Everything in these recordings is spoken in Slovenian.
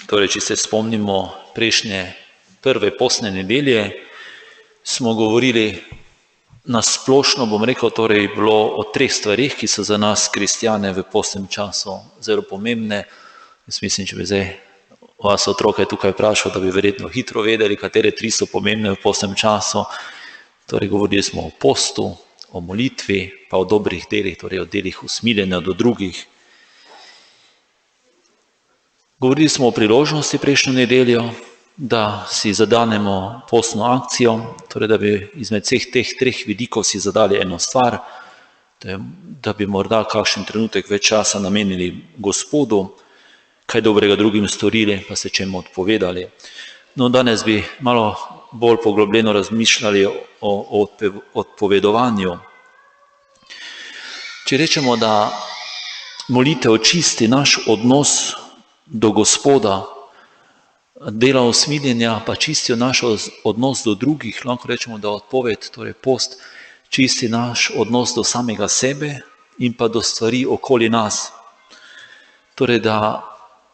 Torej, če se spomnimo prejšnje prve postne nedelje, smo govorili na splošno, bom rekel, torej bilo o 3 stvarih, ki so za nas kristjane v postnem času zelo pomembne. Jaz mislim, če bi zdaj vas otroke tukaj vprašal, da bi verjetno hitro vedeli, katere 3 so pomembne v postnem času. Torej, govorili smo o postu, o molitvi, pa o dobrih delih, torej o delih usmiljenja do drugih. Govorili smo o priložnosti prejšnjo nedeljo, da si zadanemo postno akcijo, torej da bi izmed vseh teh 3 vidikov si zadali eno stvar, da bi morda kakšen trenutek več časa namenili Gospodu, kaj dobrega drugim storili, pa se čemu odpovedali. No, danes bi malo bolj poglobljeno razmišljali o odpovedovanju. Če rečemo, da molitev čisti naš odnos do Gospoda, dela usmiljenja pa čistijo naš odnos do drugih, lahko rečemo, da odpoved, torej post, čisti naš odnos do samega sebe in pa do stvari okoli nas. Torej, da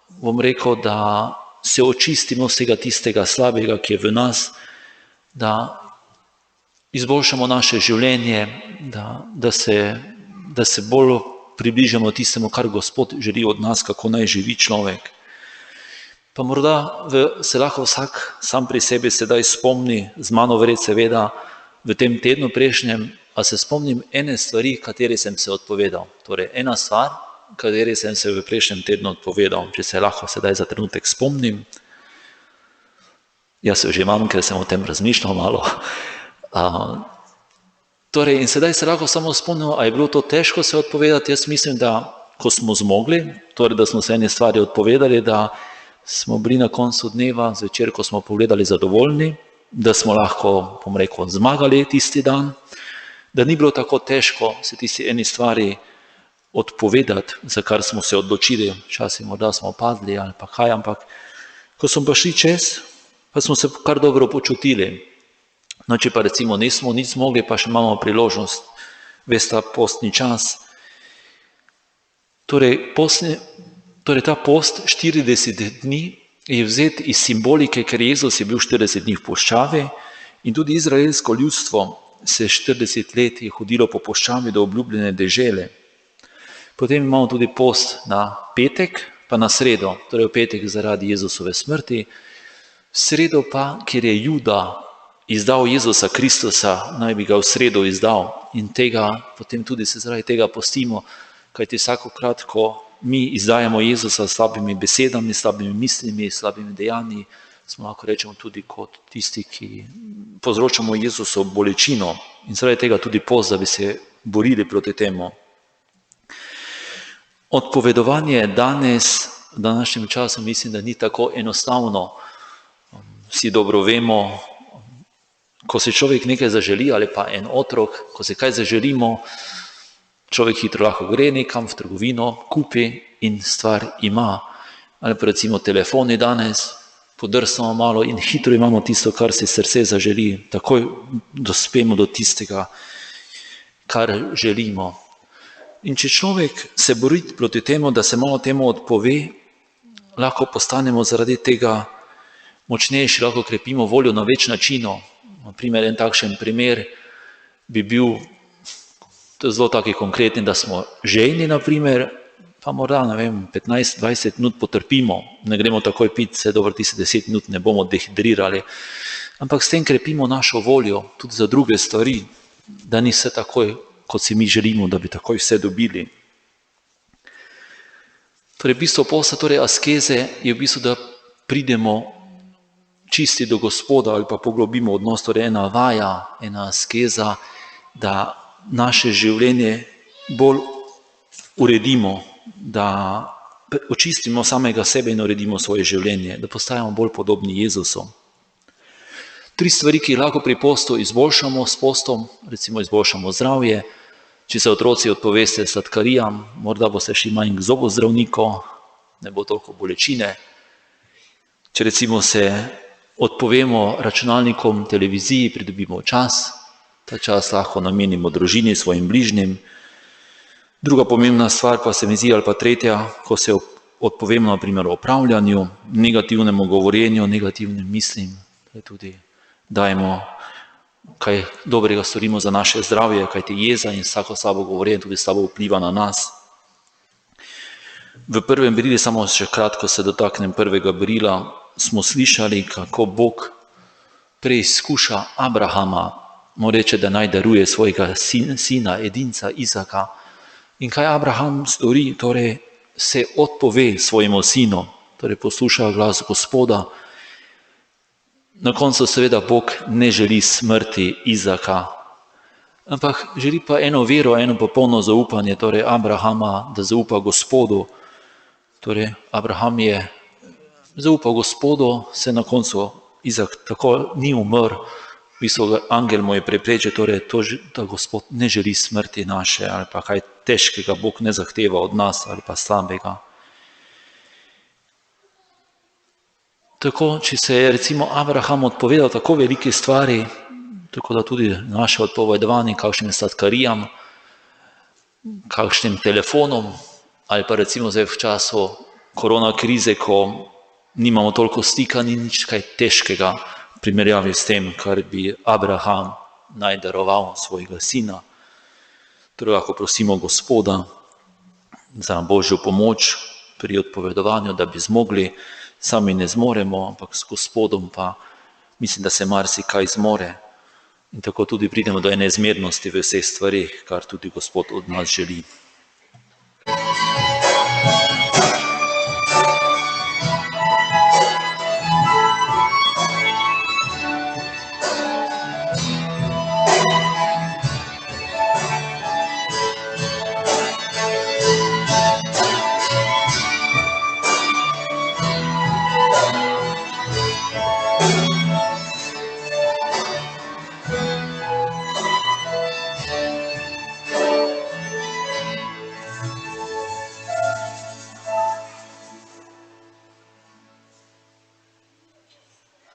bom rekel, da se očistimo vsega tistega slabega, ki je v nas, da izboljšamo naše življenje, da se bolj približamo tistemu, kar Gospod želi od nas, kako naj živi človek. Pa morda se lahko vsak sam pri sebi sedaj spomni, z mano vred seveda, v tem tednu prejšnjem, a se spomnim ene stvari, kateri sem se odpovedal. Torej, ena stvar, kateri sem se v prejšnjem tednu odpovedal, če se lahko sedaj za trenutek spomnim. Jaz se že imam, ker sem o tem razmišljal malo. Torej, in sedaj se lahko samo spomnimo, a je bilo to težko se odpovedati. Jaz mislim, da ko smo zmogli, torej da smo se eni stvari odpovedali, da smo bili na koncu dneva, zvečer, ko smo pogledali zadovoljni, da smo lahko, bom rekel, zmagali tisti dan, da ni bilo tako težko se tisti eni stvari odpovedati, za kar smo se odločili, včasih morda smo padli ali pa kaj, ampak ko smo pa šli čez, pa smo se kar dobro počutili. No, če pa recimo nismo nič zmogli, pa še imamo priložnost, veste, postni čas. Torej, ta post 40 dni je vzet iz simbolike, ker Jezus je bil 40 dni v puščavi in tudi izraelsko ljudstvo se 40 let je hodilo po puščavi do obljubljene dežele. Potem imamo tudi post na petek, pa na sredo, torej v petek zaradi Jezusove smrti, v sredo pa, ker je Juda izdal Jezusa Kristusa, naj bi ga v sredo izdal in potem tudi se zaradi tega postimo, kajti vsakokrat, ko mi izdajamo Jezusa s slabimi besedami, slabimi mislimi, slabimi dejanji, smo lahko rečemo tudi kot tisti, ki povzročamo Jezusu bolečino in zaradi tega tudi post, da bi se borili proti temu. Odpovedovanje danes, v današnjem času, mislim, da ni tako enostavno. Vsi dobro vemo, ko se človek nekaj zaželi, ali pa en otrok, ko se kaj zaželimo, človek hitro lahko gre nekam v trgovino, kupi in stvar ima. Ali pa recimo telefoni danes, podrsamo malo in hitro imamo tisto, kar si srce zaželi, takoj dospemo do tistega, kar želimo. In če človek se bori proti temu, da se malo temu odpove, lahko postanemo zaradi tega močnejši, lahko krepimo voljo na več načinov. Naprimer, en takšen primer bi bil, to je zelo taki konkretni, da smo žejni, naprimer, pa morda, 15-20 minut potrpimo, ne gremo takoj piti, se dobro, tiste 10 minut ne bomo dehidrirali, ampak s tem krepimo našo voljo tudi za druge stvari, da ni vse takoj, kot si mi želimo, da bi takoj vse dobili. Torej, bistvo posta, torej askeze, je v bistvu, da pridemo čisti do Gospoda ali pa poglobimo odnos, torej ena vaja, ena askeza, da naše življenje bolj uredimo, da očistimo samega sebe in uredimo svoje življenje, da postajamo bolj podobni Jezusu. 3 stvari, ki lahko pri postu izboljšamo s postom, recimo izboljšamo zdravje. Če se otroci odpoveste sladkarijam, morda boste šli manj k zobozdravniku, ne bo toliko bolečine. Če recimo se odpovemo računalnikom, televiziji, pridobimo čas, ta čas lahko namenimo družini, svojim bližnjim. Druga pomembna stvar pa se mi zdi, ali pa tretja, ko se odpovemo na primer o opravljanju, negativnemu govorjenju, negativnim mislim, tudi dajemo, kaj dobrega storimo za naše zdravje, kaj ti jeza in vsako slabo govorjenje tudi slabo vpliva na nas. V prvem brilu, samo še kratko se dotaknem prvega brila, smo slišali, kako Bog preizkuša Abrahama, mu reče, da naj daruje svojega sina, edinca Izaka. In kaj Abraham stori? Torej se odpove svojemu sinu, torej posluša glas Gospoda. Na koncu seveda Bog ne želi smrti Izaka, ampak želi pa eno vero, eno popolno zaupanje, torej Abrahama, da zaupa Gospodu. Torej Abraham je zaupal Gospodu, se na koncu Izak tako ni umrl, v bistvu angel mu je preprečil, torej to, da Gospod ne želi smrti naše ali pa kaj težkega Bog ne zahteva od nas ali pa slabega. Tako, če se je recimo Abraham odpovedal tako velike stvari, tako da tudi naše odpovedovanje kakšnim sladkarijam, kakšnim telefonom, ali pa recimo zdaj v času korona krize, ko nimamo toliko stika, ni nič kaj težkega v primerjavi s tem, kar bi Abraham naj daroval svojega sina. Torej, ako prosimo Gospoda za Božjo pomoč pri odpovedovanju, da bi zmogli, sami ne zmoremo, ampak s Gospodom pa mislim, da se marsikaj zmore. In tako tudi pridemo do ene zmernosti v vseh stvarih, kar tudi Gospod od nas želi.